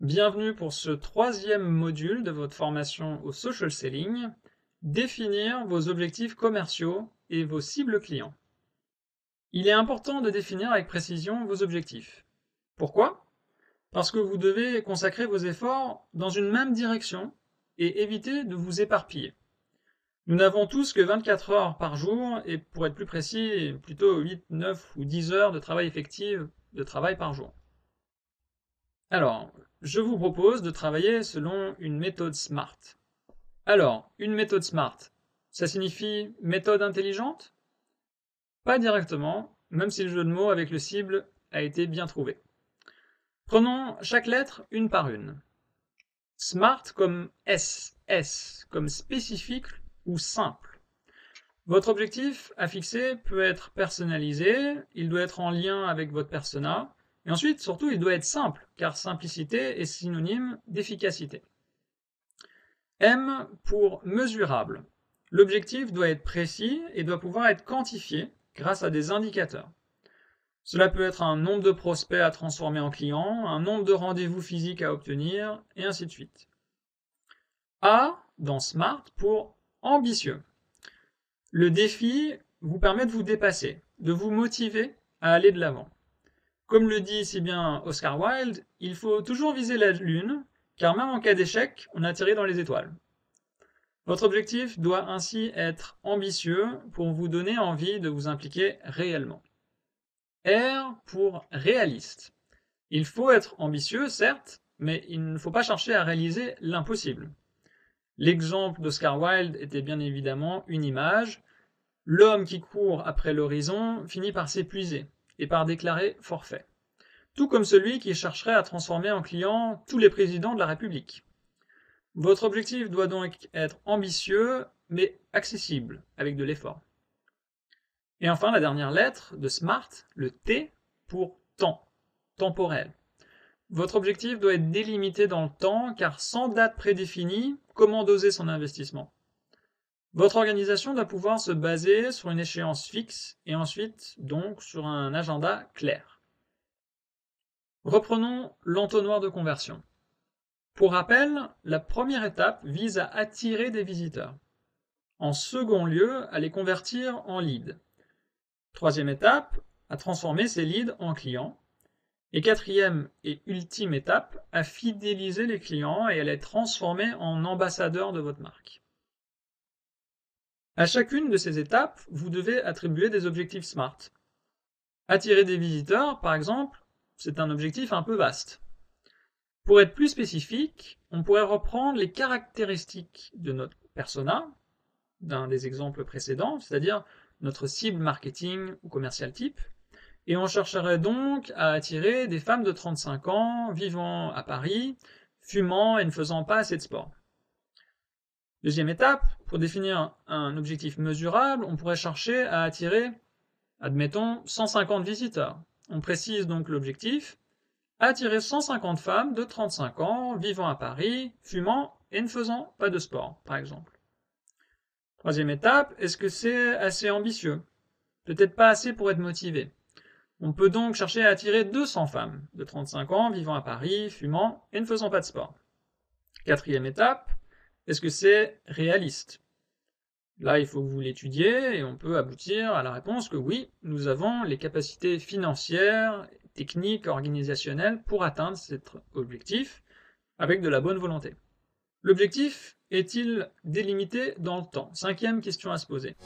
Bienvenue pour ce troisième module de votre formation au social selling, définir vos objectifs commerciaux et vos cibles clients. Il est important de définir avec précision vos objectifs. Pourquoi? Parce que vous devez consacrer vos efforts dans une même direction et éviter de vous éparpiller. Nous n'avons tous que 24 heures par jour et pour être plus précis, plutôt 8, 9 ou 10 heures de travail effectif de travail par jour. Alors, je vous propose de travailler selon une méthode SMART. Alors, une méthode SMART, ça signifie méthode intelligente? Pas directement, même si le jeu de mots avec le cible a été bien trouvé. Prenons chaque lettre une par une. SMART comme S, comme spécifique ou simple. Votre objectif à fixer peut être personnalisé, il doit être en lien avec votre persona, et ensuite, surtout, il doit être simple, car simplicité est synonyme d'efficacité. M pour mesurable. L'objectif doit être précis et doit pouvoir être quantifié grâce à des indicateurs. Cela peut être un nombre de prospects à transformer en clients, un nombre de rendez-vous physiques à obtenir, et ainsi de suite. A dans SMART pour ambitieux. Le défi vous permet de vous dépasser, de vous motiver à aller de l'avant. Comme le dit si bien Oscar Wilde, il faut toujours viser la lune, car même en cas d'échec, on a tiré dans les étoiles. Votre objectif doit ainsi être ambitieux pour vous donner envie de vous impliquer réellement. R pour réaliste. Il faut être ambitieux, certes, mais il ne faut pas chercher à réaliser l'impossible. L'exemple d'Oscar Wilde était bien évidemment une image. L'homme qui court après l'horizon finit par s'épuiser et par déclarer forfait. Tout comme celui qui chercherait à transformer en client tous les présidents de la République. Votre objectif doit donc être ambitieux, mais accessible, avec de l'effort. Et enfin, la dernière lettre de SMART, le T pour temps, temporel. Votre objectif doit être délimité dans le temps, car sans date prédéfinie, comment doser son investissement? Votre organisation doit pouvoir se baser sur une échéance fixe et ensuite donc sur un agenda clair. Reprenons l'entonnoir de conversion. Pour rappel, la première étape vise à attirer des visiteurs. En second lieu, à les convertir en leads. Troisième étape, à transformer ces leads en clients. Et quatrième et ultime étape, à fidéliser les clients et à les transformer en ambassadeurs de votre marque. À chacune de ces étapes, vous devez attribuer des objectifs SMART. Attirer des visiteurs, par exemple, c'est un objectif un peu vaste. Pour être plus spécifique, on pourrait reprendre les caractéristiques de notre persona, d'un des exemples précédents, c'est-à-dire notre cible marketing ou commercial type, et on chercherait donc à attirer des femmes de 35 ans, vivant à Paris, fumant et ne faisant pas assez de sport. Deuxième étape, pour définir un objectif mesurable, on pourrait chercher à attirer, admettons, 150 visiteurs. On précise donc l'objectif, attirer 150 femmes de 35 ans, vivant à Paris, fumant et ne faisant pas de sport, par exemple. Troisième étape, est-ce que c'est assez ambitieux? Peut-être pas assez pour être motivé. On peut donc chercher à attirer 200 femmes de 35 ans, vivant à Paris, fumant et ne faisant pas de sport. Quatrième étape, est-ce que c'est réaliste? Là, il faut que vous l'étudiez et on peut aboutir à la réponse que oui, nous avons les capacités financières, techniques, organisationnelles pour atteindre cet objectif avec de la bonne volonté. L'objectif est-il délimité dans le temps? Cinquième question à se poser.